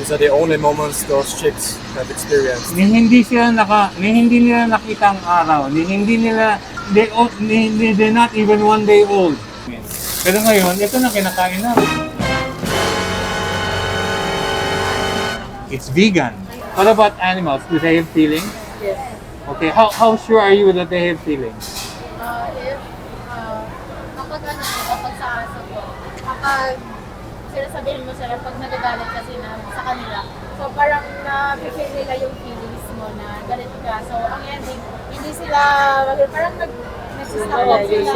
These are the only moments those chicks have experienced. Ni hindi nila nakita ang araw, they're not even 1 day old. Pero ngayon, ito na kinakain na. It's vegan. What about animals? Do they have feelings? Yes. Okay, how sure are you that they have feelings? Kapag sa aso ko, kapag sinasabihin mo sila, pag nagagalit kasi na sa kanila, so parang na-feel nila yung feelings mo na galit ka. So, ang ending, hindi sila, parang nagsisnap sila.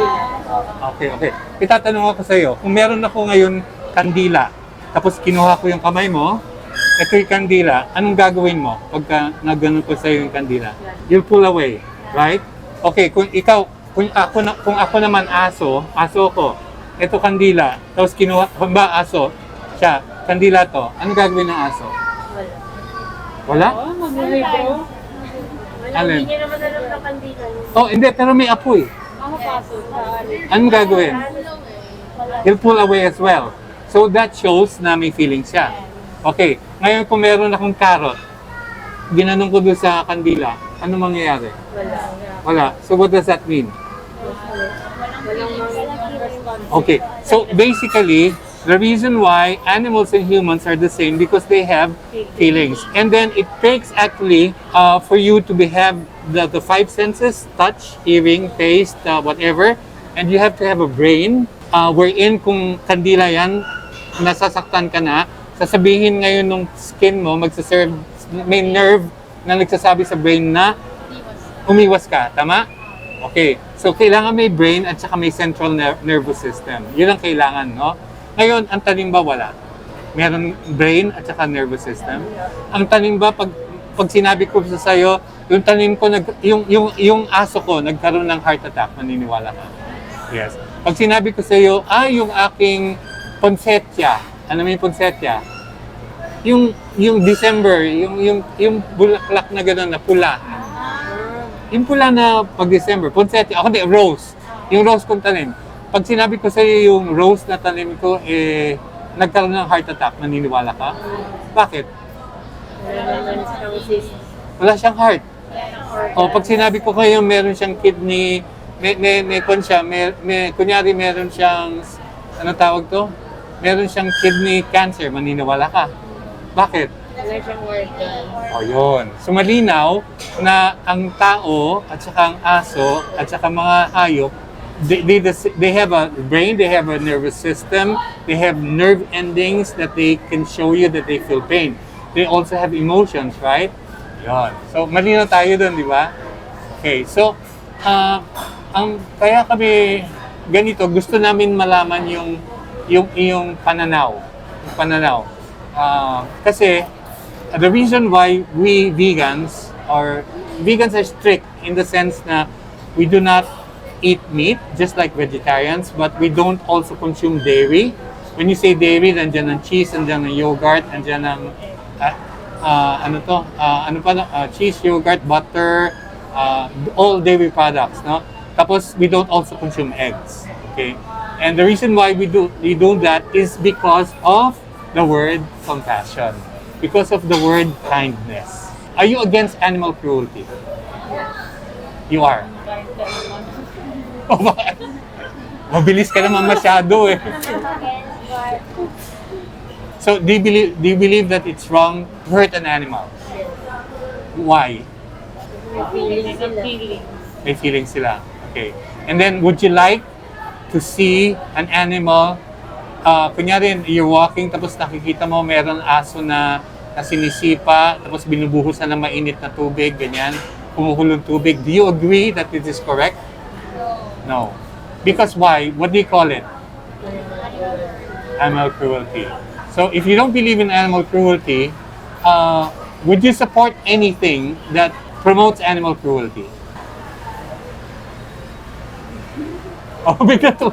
Okay. Itatanong ako sa iyo, kung meron ako ngayon kandila, tapos kinuha ko yung kamay mo, ito yung kandila, anong gagawin mo pagka nagganon ko sa iyo yung kandila? You'll pull away, right? Okay, kung ako naman aso ko, ito kandila, tapos kinuha, aso, siya, kandila to, anong gagawin ng aso? Wala? Oo, mag-libro. Alin? Hindi naman alam ng kandila. Oh, hindi, pero may apoy. Ang paso. Anong gagawin? He'll pull away as well. So that shows na may feeling siya. Okay, ngayon kung meron akong carrot, ginanong ko doon sa kandila, ano mangyayari? Wala. So what does that mean? Okay, so basically, the reason why animals and humans are the same because they have feelings. And then it takes actually for you to have the five senses, touch, hearing, taste, whatever. And you have to have a brain wherein kung kandila yan, nasasaktan ka na, sasabihin ngayon nung skin mo, may nerve na nagsasabi sa brain na umiwas ka. Tama? Okay. So, kailangan may brain at saka may central nervous system. Yun ang kailangan, no? Ngayon, ang tanim ba wala? Meron brain at saka nervous system. Ang tanim ba, pag sinabi ko sa sayo, yung tanim ko, yung aso ko, nagkaroon ng heart attack, maniniwala ka? Yes. Pag sinabi ko sa iyo, yung aking poinsettia, ano may poinsettia? Yung December, yung bulaklak na gano'n na pula. Yung pula na pag December, poinsettia, ako rose. Yung rose kong tanim. Pag sinabi ko sa iyo yung rose na tanim ko, nagkaroon ng heart attack, naniniwala ka? Bakit? Wala siyang heart. O pag sinabi ko kayo meron siyang kidney, kunyari meron siyang, ano tawag to? Meron siyang kidney cancer, maniniwala ka? Bakit? Wala siyang organ. O yun. So malinaw na ang tao at saka ang aso at saka mga hayop, they have a brain, they have a nervous system, they have nerve endings that they can show you that they feel pain. They also have emotions, right? Yun. So malinaw tayo dun, di ba? Okay, so kaya kami ganito, gusto namin malaman yung iyong pananaw. Kasi the reason why we vegans are strict in the sense na we do not eat meat just like vegetarians, but we don't also consume dairy. When you say dairy, nandiyan ang cheese, nandiyan ang yogurt, nandiyan ang cheese, yogurt, butter, all dairy products, no? Tapos we don't also consume eggs, okay? And the reason why we do that is because of the word compassion, because of the word kindness. Are you against animal cruelty? You are. Oh, bakit? Mabilis ka naman masyado eh. So, do you believe that it's wrong to hurt an animal? Why? May feelings sila. Okay. And then, would you like to see an animal, kunyari, you're walking, tapos nakikita mo meron aso na sinisipa, tapos binubuhusan ng mainit na tubig, ganyan, kumukulong tubig. Do you agree that it is correct? No. Because why? What do you call it? Animal cruelty. So, if you don't believe in animal cruelty, would you support anything that promotes animal cruelty? Oh, bigat to.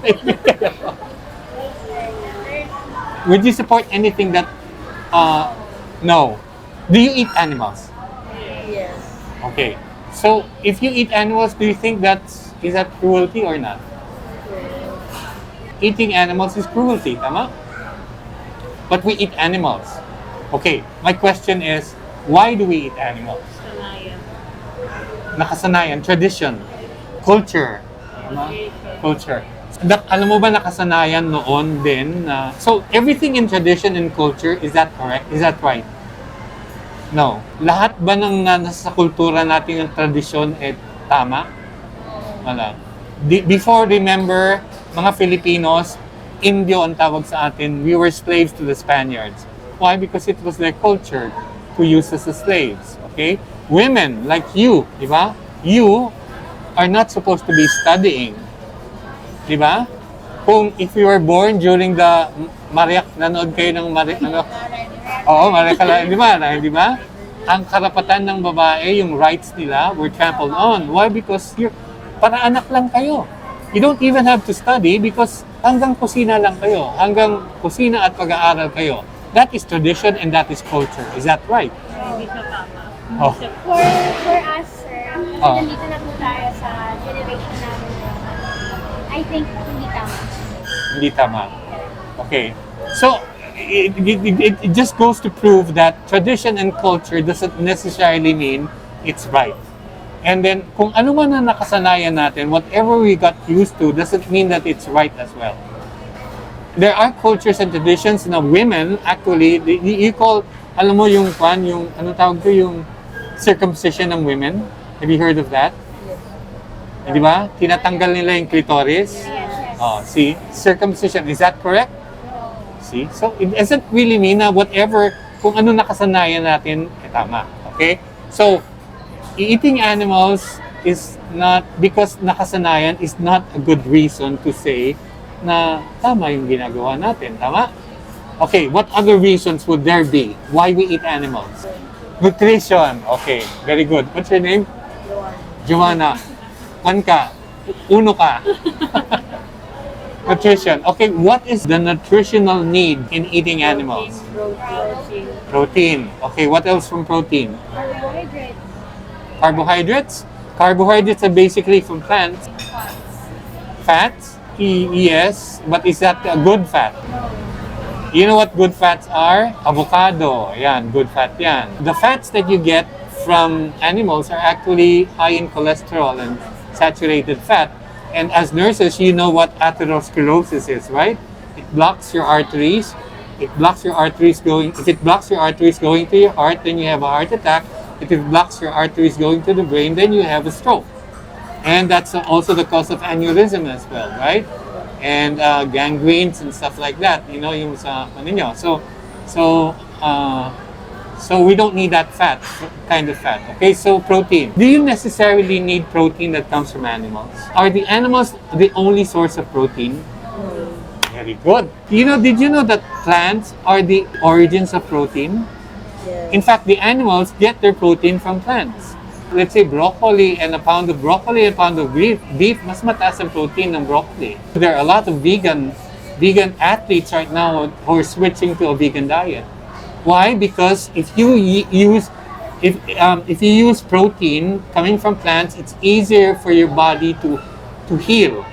Would you support anything that, no. Do you eat animals? Yes. Okay. So, if you eat animals, do you think is that cruelty or not? Eating animals is cruelty, tama? But we eat animals. Okay, my question is, why do we eat animals? Sanayan. Nakasanayan, tradition, culture. Tama? Culture. Alam mo ba nakasanayan noon din na so everything in tradition and culture, is that correct? Is that right? No. Lahat ba ng nasa kultura natin ng tradisyon tama? Wala. Before, remember, mga Filipinos, Indio ang tawag sa atin, we were slaves to the Spaniards. Why? Because it was their culture to use us as slaves. Okay? Women, like you, di ba? You are not supposed to be studying. Di ba? Kung if you were born during the Mariak, nanood kayo ng Mariak, ano? Oo, Mariak, di ba? Ang karapatan ng babae, yung rights nila were trampled on. Why? Because para anak lang kayo. You don't even have to study because hanggang kusina lang kayo. Hanggang kusina at pag-aaral kayo. That is tradition and that is culture. Is that right? Hindi siya tama. Oh. For us, sir, Oh. nandito na po tayo sa generation namin. I think hindi tama. Hindi tama. Okay. So, it just goes to prove that tradition and culture doesn't necessarily mean it's right. And then, kung ano man na nakasanayan natin, whatever we got used to, doesn't mean that it's right as well. There are cultures and traditions na women, actually, you call, alam mo yung ano tawag ko, yung circumcision ng women? Have you heard of that? Yes. Di ba? Tinatanggal nila yung clitoris. Yes. Oh, see? Circumcision. Is that correct? See? So, it doesn't really mean na whatever, kung ano nakasanayan natin, tama. Okay? So, eating animals is not, because nakasanayan is not a good reason to say na tama yung ginagawa natin. Tama? Okay, what other reasons would there be why we eat animals? Nutrition. Okay, very good. What's your name? Joanna. Juan ka. Uno ka. Nutrition. Okay, what is the nutritional need in eating animals? Protein. Protein. Okay, what else from protein? Carbohydrates. Carbohydrates? Carbohydrates are basically from plants. Fats? Yes, but is that a good fat? You know what good fats are? Avocado. Yan, good fat yan. The fats that you get from animals are actually high in cholesterol and saturated fat. And as nurses, you know what atherosclerosis is, right? It blocks your arteries. It blocks your arteries going, if it blocks your arteries going to your heart, then you have a heart attack. If it blocks your arteries going to the brain, then you have a stroke. And that's also the cause of aneurysm as well, right? And gangrenes and stuff like that, you know, yung sa ano nyo. So we don't need that fat, kind of fat. Okay, so protein. Do you necessarily need protein that comes from animals? Are the animals the only source of protein? Very good. Did you know that plants are the origins of protein? In fact, the animals get their protein from plants. Let's say broccoli and a pound of broccoli and a pound of beef, mas mataas ang protein ng broccoli. There are a lot of vegan athletes right now who are switching to a vegan diet. Why? Because if you use protein coming from plants, it's easier for your body to heal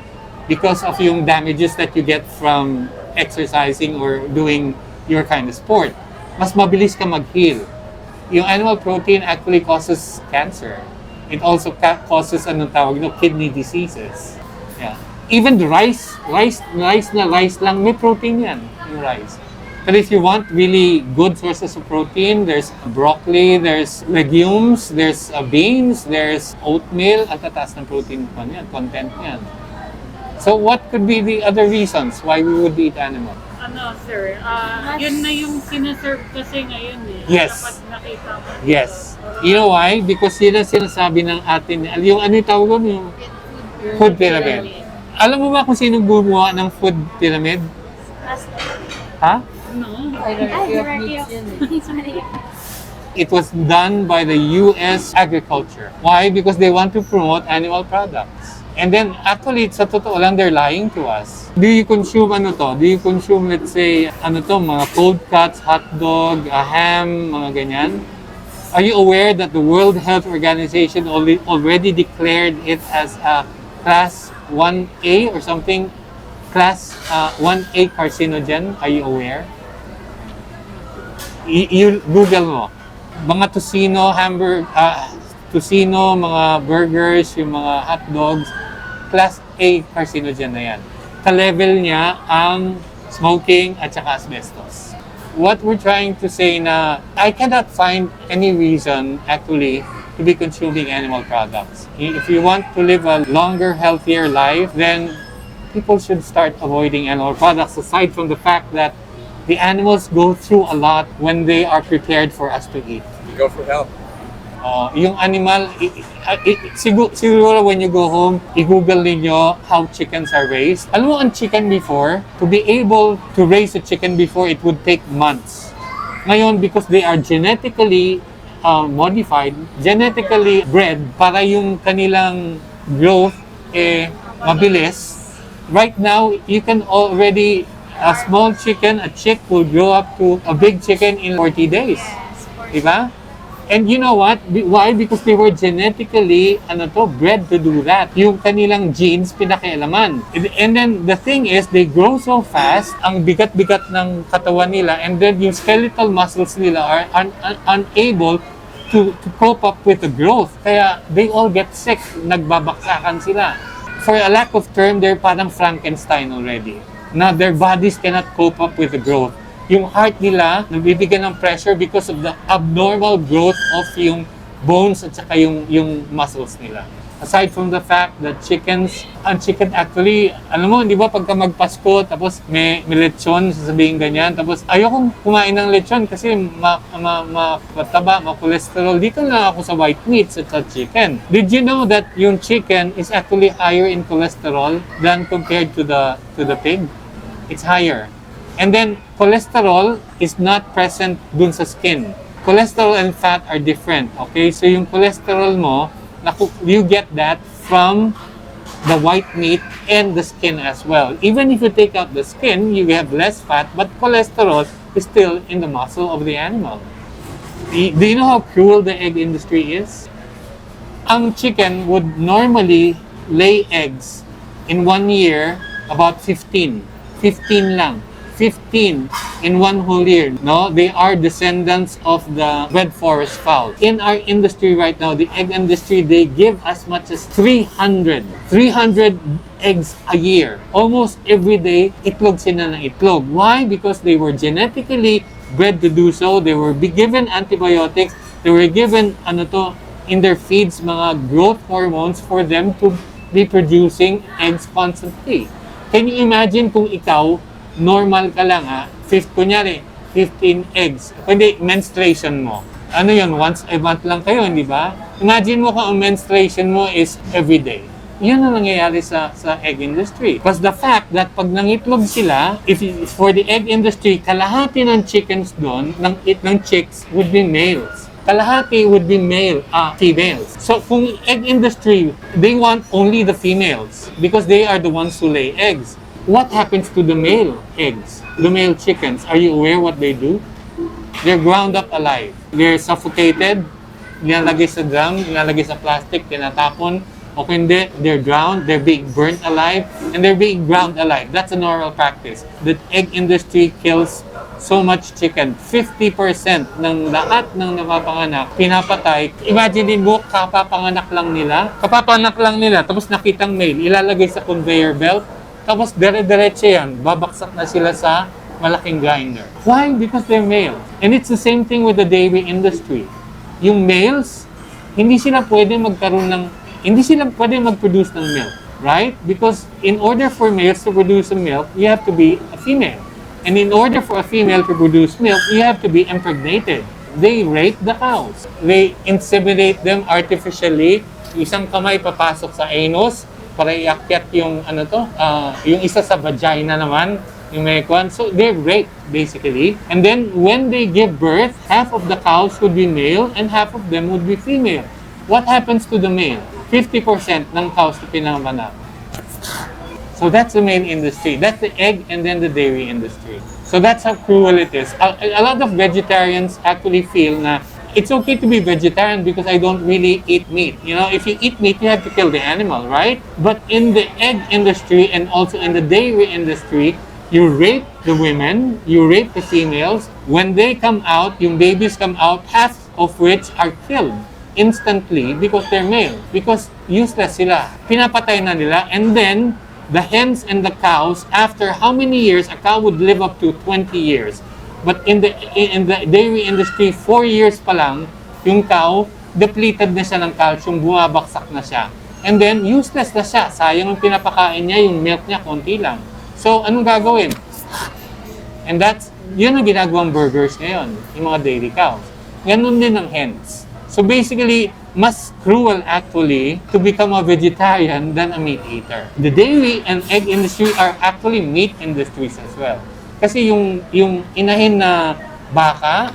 because of yung damages that you get from exercising or doing your kind of sport. Mas mabilis ka mag-heal. Yung animal protein actually causes cancer. It also causes kidney diseases. Yeah. Even the rice lang, may protein yan, yung rice. But if you want really good sources of protein, there's broccoli, there's legumes, there's beans, there's oatmeal, at tataas ng protein content yan. So what could be the other reasons why we would eat animals? Ano, sir? Yun na yung sinaserve kasi ngayon eh. Yes. Dapat nakita mo. Yes. You know why? Because yun ang sinasabi ng atin, yung ano yung tawag ko, yung food pyramid. Alam mo ba kung sino gumawa ng food pyramid? Ha? No. Hierarchy of needs. It was done by the U.S. agriculture. Why? Because they want to promote animal products. And then, actually, sa totoo lang, they're lying to us. Do you consume Do you consume, let's say, mga cold cuts, hot dog, a ham, mga ganyan? Are you aware that the World Health Organization already declared it as a class 1A or something? Class 1A carcinogen? Are you aware? You Google mo, mga tocino, mga burgers, yung mga hotdogs, class A carcinogen na yan. Ka-level niya ang smoking at saka asbestos. What we're trying to say na I cannot find any reason actually to be consuming animal products. If you want to live a longer, healthier life, then people should start avoiding animal products, aside from the fact that the animals go through a lot when they are prepared for us to eat. Go for help. Yung animal, siguro when you go home, i-google ninyo how chickens are raised. Alam mo, ang chicken before, to be able to raise a chicken before, it would take months. Ngayon, because they are genetically modified, genetically bred, para yung kanilang growth mabilis. Right now, you can already, a small chicken, a chick will grow up to a big chicken in 40 days. Diba? And you know what? Why? Because they were genetically bred to do that. Yung kanilang genes pinakialaman. And then the thing is, they grow so fast, ang bigat-bigat ng katawan nila, and then yung skeletal muscles nila are unable to cope up with the growth. Kaya they all get sick, nagbabaksakan sila. For a lack of term, they're parang Frankenstein already. Now their bodies cannot cope up with the growth. Yung heart nila, nabibigyan ng pressure because of the abnormal growth of yung bones at saka yung muscles nila. Aside from the fact that chicken actually, alam mo, di ba, pagka magpasko, tapos may lechon, sasabihin ganyan, tapos ayokong kumain ng lechon kasi mataba, ma-cholesterol. Dito na ako sa white meats at sa chicken. Did you know that yung chicken is actually higher in cholesterol than compared to the pig? It's higher. And then, cholesterol is not present dun sa skin. Cholesterol and fat are different, okay? So, yung cholesterol mo, you get that from the white meat and the skin as well. Even if you take out the skin, you have less fat, but cholesterol is still in the muscle of the animal. Do you know how cruel the egg industry is? Ang chicken would normally lay eggs in 1 year, about 15. 15 lang. 15 in one whole year. No, they are descendants of the red forest fowl. In our industry right now, the egg industry, they give as much as 300 eggs a year. Almost every day, itlog sila ng itlog. Why? Because they were genetically bred to do so. They were given antibiotics. They were given in their feeds mga growth hormones for them to be producing eggs constantly. Can you imagine kung ikaw normal ka lang kunyari, 15 eggs. Kundi menstruation mo. Ano yun? Once a month lang kayo, hindi ba? Imagine mo kung ang menstruation mo is every day. Yun ang nangyayari sa egg industry. Plus the fact that pag nangitlog sila, for the egg industry, kalahati ng chickens doon, ng chicks would be males. Kalahati would be females. So kung egg industry, they want only the females because they are the ones who lay eggs. What happens to the male eggs, the male chickens? Are you aware what they do? They're ground up alive. They're suffocated, nilalagay sa drum, nilalagay sa plastic, tinatapon, o hindi, they're drowned, they're being burnt alive, and they're being ground alive. That's a normal practice. The egg industry kills so much chicken. 50% ng lahat ng napapanganak, pinapatay. Imagine mo, kapapanganak lang nila, tapos nakitang male, ilalagay sa conveyor belt, tapos dire-diretso yan, babaksak na sila sa malaking grinder. Why? Because they're male. And it's the same thing with the dairy industry. Yung males, hindi sila pwede mag-produce ng milk, right? Because in order for males to produce a milk, you have to be a female. And in order for a female to produce milk, you have to be impregnated. They rape the cows. They inseminate them artificially. Isang kamay papasok sa anus, para iakyat yung yung isa sa vagina naman, yung may kwan. So they're raped basically. And then when they give birth, half of the cows would be male and half of them would be female. What happens to the male? 50% ng cows na pinanganak. So that's the main industry. That's the egg and then the dairy industry. So that's how cruel it is. A lot of vegetarians actually feel na it's okay to be vegetarian because I don't really eat meat. You know, if you eat meat, you have to kill the animal, right? But in the egg industry and also in the dairy industry, You rape the women, you rape the females. When they come out, yung babies come out, half of which are killed instantly because they're male. Because useless sila. Pinapatay na nila. And then, the hens and the cows, after how many years? A cow would live up to 20 years. But in the dairy industry, 4 years pa lang, yung cow, depleted na siya ng calcium, bumabaksak na siya. And then, useless na siya. Sayang ang pinapakain niya, yung milk niya, konti lang. So, anong gagawin? And yun ang ginagawang burgers ngayon, yung mga dairy cows. Ganun din ang hens. So basically, mas cruel actually to become a vegetarian than a meat eater. The dairy and egg industry are actually meat industries as well. Kasi yung inahin na baka,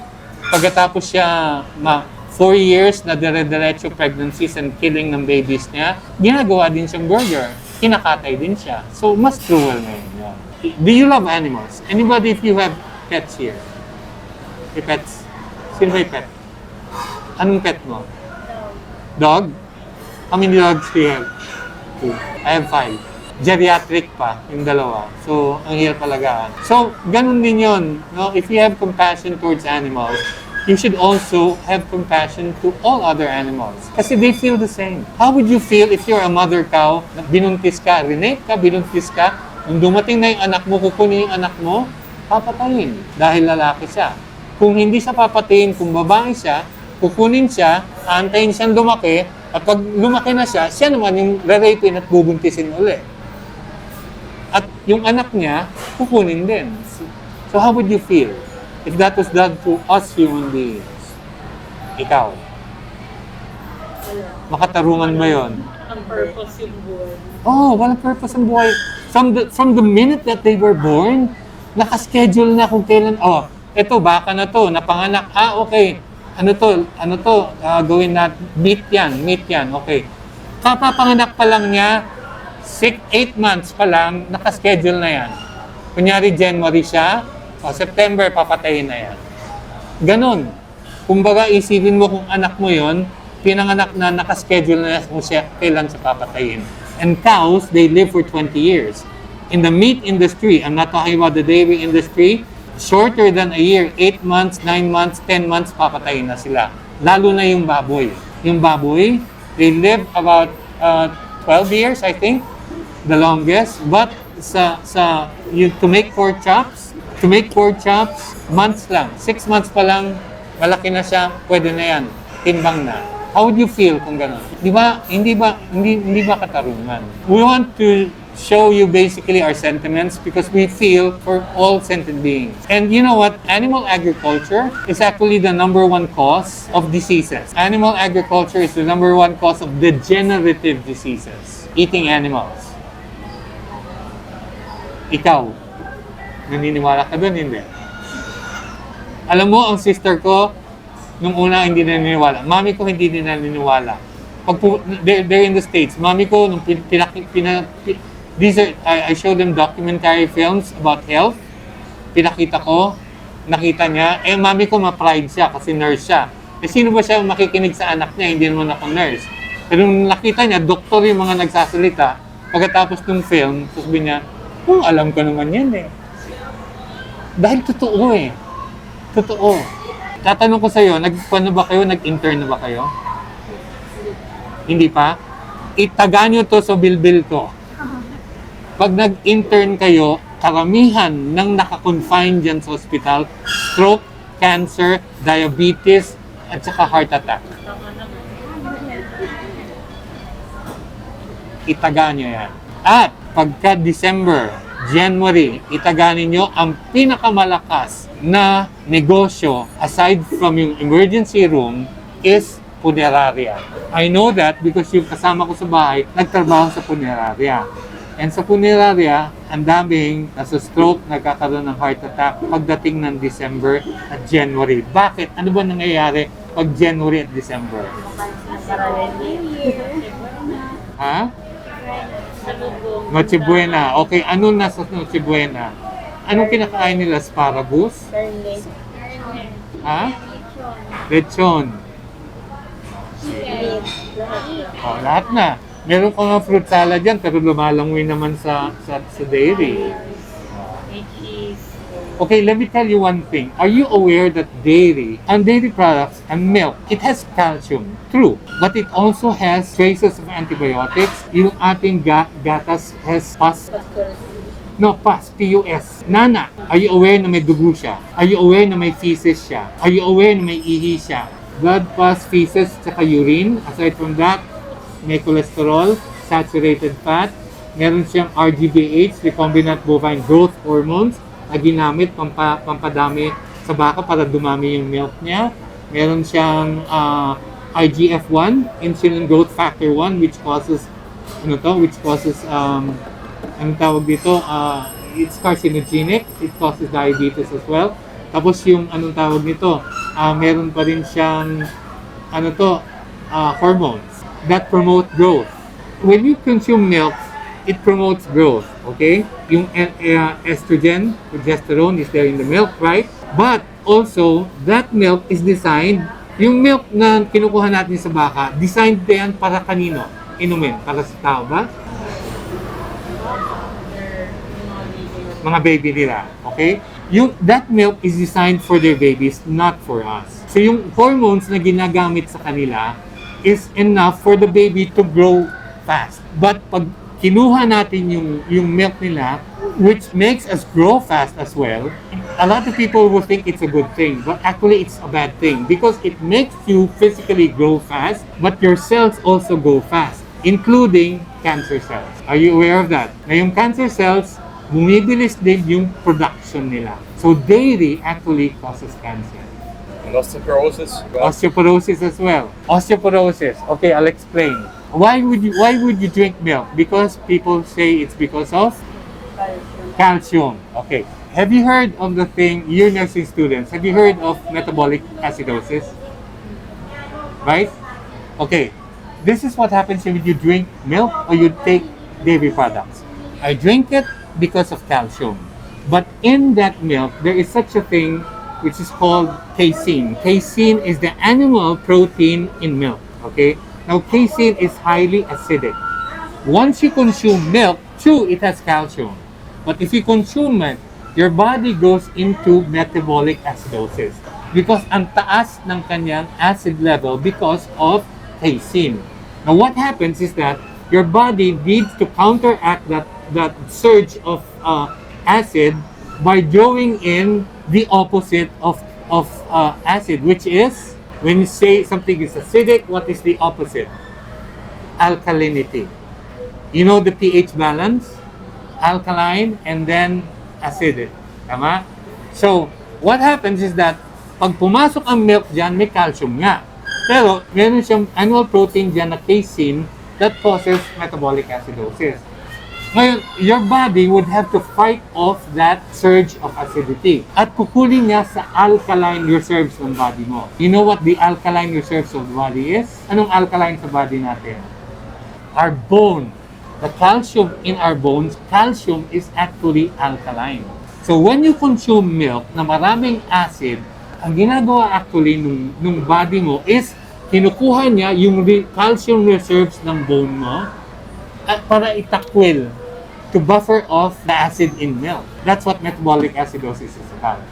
pagkatapos siya 4 years na dire-diretso pregnancies and killing ng babies niya, ginagawa din siyang burger. Kinakatay din siya. So, mas cruel na yun. Yeah. Do you love animals? Anybody if you have pets here? May pets? Sino may pet? Anong pet mo? Dog? How many dogs do you have? 2. I have 5. Geriatric pa, yung dalawa. So, ang hirap alagaan. So, ganun din yun. No? If you have compassion towards animals, you should also have compassion to all other animals. Kasi they feel the same. How would you feel if you're a mother cow, binuntis ka, rinape ka, binuntis ka, nung dumating na yung anak mo, kukunin yung anak mo, papatayin dahil lalaki siya. Kung hindi siya papatayin, kung babae siya, kukunin siya, aantayin siyang lumaki, at pag lumaki na siya, siya naman yung rarapin at bubuntisin uli. At yung anak niya, kukunin din. So how would you feel if that was done to us human beings? Ikaw. Makatarungan mo yun. Ang purpose yung buhay. Oh, walang purpose ang buhay. From the minute that they were born, nakaschedule na kung kailan, eto, baka na to, napanganak. Okay. Ano to, gawin na, meat yan, okay. Kapapanganak pa lang niya, 8 months pa lang, nakaschedule na yan. Kunyari, January siya, September, papatayin na yan. Ganon. Kumbaga, isipin mo kung anak mo yon, pinanganak na nakaschedule na kung kailan siya papatayin. And cows, they live for 20 years. In the meat industry, I'm not talking about the dairy industry, shorter than a year, 8 months, 9 months, 10 months, papatayin na sila. Lalo na yung baboy. Yung baboy, they live about 12 years, I think, the longest. But to make pork chops, months lang. 6 months pa lang, malaki na siya, pwede na yan. Timbang na. How would you feel kung gano'n? Hindi ba katarungan? We want to show you basically our sentiments because we feel for all sentient beings. And you know what? Animal agriculture is actually the #1 cause of diseases. Animal agriculture is the #1 cause of degenerative diseases. Eating animals. Ikaw, naniniwala ka doon? Hindi. Alam mo, ang sister ko, nung una hindi naniniwala. Mami ko hindi din naniniwala. They're in the States. Mami ko, nung I show them documentary films about health. Pinakita ko, nakita niya. Mami ko ma-pride siya kasi nurse siya. Sino ba siya makikinig sa anak niya? Hindi naman ako nurse. Pero nung nakita niya, doktor yung mga nagsasalita. Pagkatapos ng film, sabi niya, alam ko naman yan eh. Dahil totoo eh. Totoo. Tatanong ko sa'yo, nag-intern na ba kayo? Hindi pa? Itaga nyo to sa bilbil ko. Pag nag-intern kayo, karamihan ng nakakonfine dyan sa hospital, stroke, cancer, diabetes, at saka heart attack. Itaga nyo yan. At pagka December, January, itaga ninyo ang pinakamalakas na negosyo aside from yung emergency room is funeraria. I know that because yung kasama ko sa bahay, nagtrabaho sa funeraria. And sa funeraria, ang daming nasa stroke, nagkakaroon ng heart attack pagdating ng December at January. Bakit? Ano ba nangyayari pag January at December? Ha? Noche Buena. Okay, ano nasa Noche Buena? Anong kinakain nila? Asparagus? Ha? Lechon. Lahat na. Meron ko nga fruit salad yan, pero lumalangoy naman sa dairy. Okay, let me tell you one thing. Are you aware that dairy products and milk, it has calcium? True. But it also has traces of antibiotics. Yung ating gatas has pus. No, pus. P-U-S. Nana, are you aware na may dugo siya? Are you aware na may feces siya? Are you aware na may ihi siya? Blood, pus, feces, tsaka urine. Aside from that, may cholesterol, saturated fat. Meron siyang RGBH, recombinant bovine growth hormones, na ginamit pampadami sa baka para dumami yung milk niya. Meron siyang IGF-1, insulin growth factor 1, which causes anong tawag dito, it's carcinogenic, it causes diabetes as well. Tapos yung anong tawag nito, meron pa rin siyang hormones that promote growth. When you consume milk, it promotes growth, okay? Yung estrogen, progesterone is there in the milk, right? But also, that milk is designed, yung milk na kinukuha natin sa baka, designed yan para kanino? Inumin, para sa tao ba? Mga baby nila, okay? That milk is designed for their babies, not for us. So yung hormones na ginagamit sa kanila is enough for the baby to grow fast. But pag kinuha natin yung milk nila, which makes us grow fast as well, a lot of people will think it's a good thing, but actually it's a bad thing because it makes you physically grow fast, but your cells also grow fast, including cancer cells. Are you aware of that? Na yung cancer cells, bumibilis din yung production nila. So dairy actually causes cancer. And osteoporosis? Osteoporosis as well. Osteoporosis. Okay, I'll explain. Why would you drink milk? Because people say it's because of calcium. Okay. Have you heard of the thing, you're nursing students, have you heard of metabolic acidosis? Right? Okay. This is what happens when you drink milk or you take dairy products. I drink it because of calcium. But in that milk, there is such a thing which is called casein. Casein is the animal protein in milk. Okay? Now, casein is highly acidic. Once you consume milk, true, it has calcium. But if you consume it, your body goes into metabolic acidosis because ang taas ng kanyang acid level because of casein. Now, what happens is that your body needs to counteract that surge of acid by drawing in the opposite of acid, which is, when you say something is acidic, what is the opposite? Alkalinity. You know the pH balance? Alkaline and then acidic. Tama? So, what happens is that pag pumasok ang milk dyan, may calcium nga. Pero, meron siyang animal protein dyan na casein that causes metabolic acidosis. Ngayon, your body would have to fight off that surge of acidity at kukunin niya sa alkaline reserves ng body mo. You know what the alkaline reserves of the body is? Anong alkaline sa body natin? Our bone. The calcium in our bones, calcium is actually alkaline. So when you consume milk na maraming acid, ang ginagawa actually nung body mo is kinukuha niya yung calcium reserves ng bone mo at para itakwil to buffer off the acid in milk. That's what metabolic acidosis is about.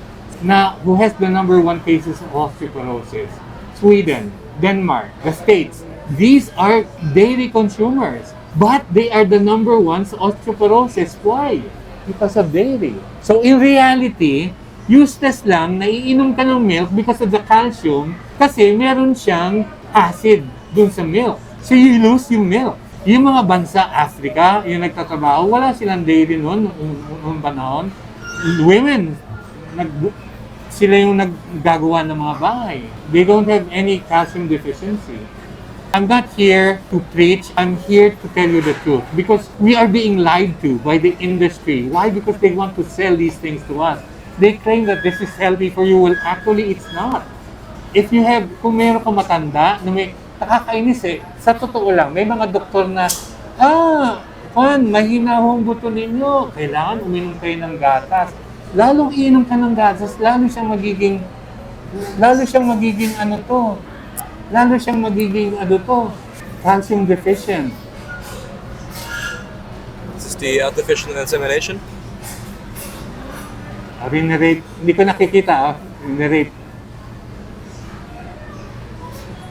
Now, who has the number one cases of osteoporosis? Sweden, Denmark, the States. These are dairy consumers, but they are the number one sa osteoporosis. Why? Because of dairy. So in reality, useless lang na iinom ka ng milk because of the calcium kasi meron siyang acid dun sa milk. So you lose yung milk. Yung mga bansa, Africa, yung nagtatrabaho, wala silang dairy noon panahon. Women, sila yung naggagawa ng mga bahay. They don't have any calcium deficiency. I'm not here to preach. I'm here to tell you the truth. Because we are being lied to by the industry. Why? Because they want to sell these things to us. They claim that this is healthy for you. Well, actually, it's not. If you have, kung meron ka matanda, na may nakakainis sa totoo lang, may mga doktor na, mahina ho ang buto ninyo. Kailangan uminom kayo ng gatas. Lalong iinom ka ng gatas, lalo siyang magiging calcium deficient. Is this the artificial insemination? Rinarate. Hindi ko nakikita, rinarate.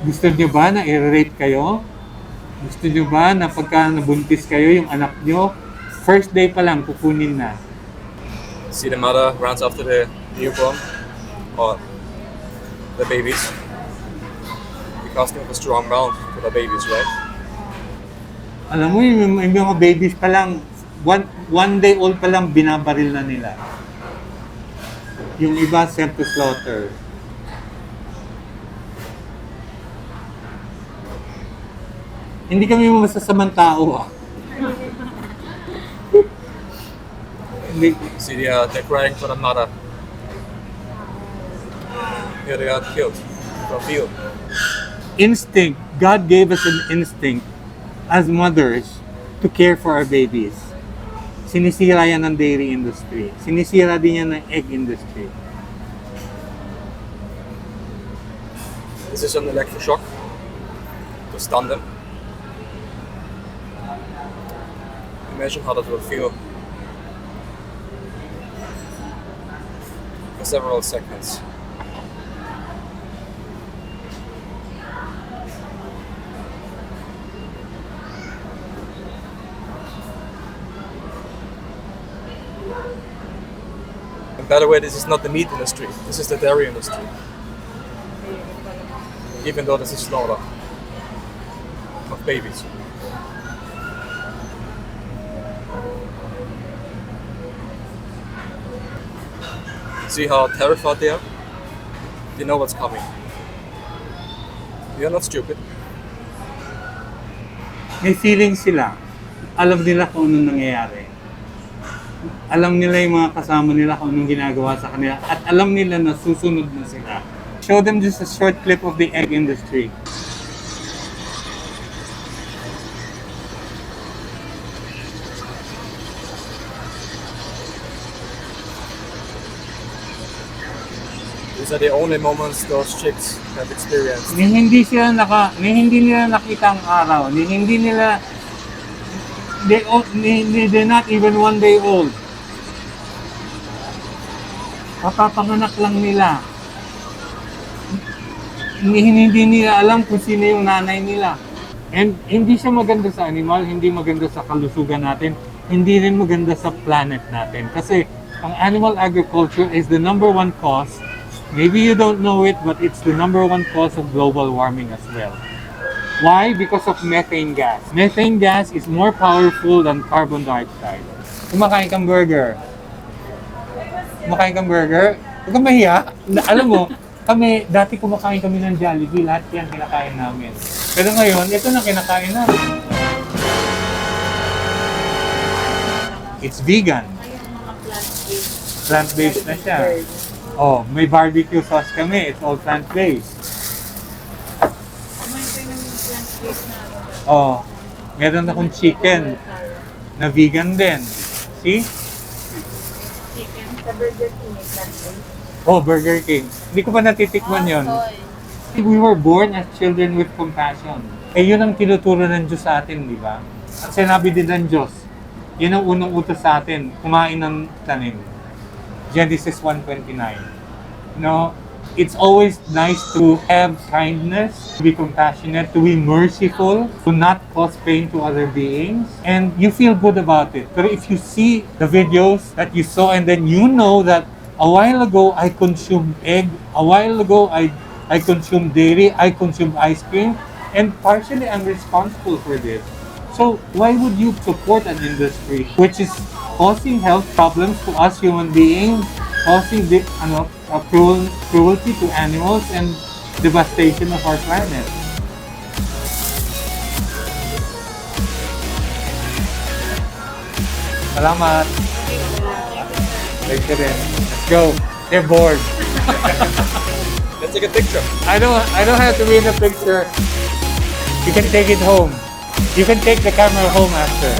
Gusto niyo ba na i-rate kayo? Gusto niyo ba na pagka nabuntis kayo yung anak niyo, first day pa lang kukunin na? See the mother runs after the newborn or the babies. Because they have a strong bond for the babies, right? Alam mo, yung mga babies pa lang, one day old pa lang, binabaril na nila. Yung iba, sent to slaughter. Hindi kami masasamang tao, ah. Hindi. See, they're crying for the mother. Here they are killed from field. Instinct. God gave us an instinct as mothers to care for our babies. Sinisira yan ng dairy industry. Sinisira din yan ng egg industry. This is an electroshock to stun them. Imagine how that will feel for several seconds. And by the way, this is not the meat industry, this is the dairy industry. Even though this is slaughter of babies. See how terrified they are? They know what's coming. They are not stupid. May feeling sila. Alam nila kung anong nangyayari. Alam nila yung mga kasama nila kung anong ginagawa sa kanila. At alam nila na susunod na sila. Show them just a short clip of the egg industry. These are the only moments those chicks have experienced. Ni hindi nila nakita ang araw. They're not even 1 day old. Papapanganak lang nila. Hindi nila alam kung sino yung nanay nila. And hindi siya maganda sa animal, hindi maganda sa kalusugan natin, hindi rin maganda sa planet natin. Kasi ang animal agriculture is the #1 cause. Maybe you don't know it, but it's the #1 cause of global warming as well. Why? Because of methane gas. Methane gas is more powerful than carbon dioxide. Kumakain kang burger. Huwag kang mahiya. Alam mo, dati kumakain kami ng Jollibee, lahat yan kinakain namin. Pero ngayon, ito na kinakain namin. It's vegan. Plant-based na siya. Oh, may barbecue sauce kami. It's all plant-based. Oh, meron akong chicken na vegan din. See? Oh, Burger King. Hindi ko pa natitikman yon. We were born as children with compassion. Eh, yun ang tinuturo ng Diyos sa atin, di ba? At sinabi din ng Diyos, yun ang unang utos sa atin, kumain ng tanim. Genesis 1:29. No, it's always nice to have kindness, to be compassionate, to be merciful, to not cause pain to other beings, and you feel good about it. But if you see the videos that you saw and then you know that a while ago I consumed egg, a while ago I consumed dairy, I consumed ice cream, and partially I'm responsible for this. So why would you support an industry which is causing health problems to us human beings, causing cruelty to animals and devastation of our planet? Salamat. Thank you rin. Let's go. They're bored. Let's take a picture. I don't have to be in the picture. You can take it home. You can take the camera home after.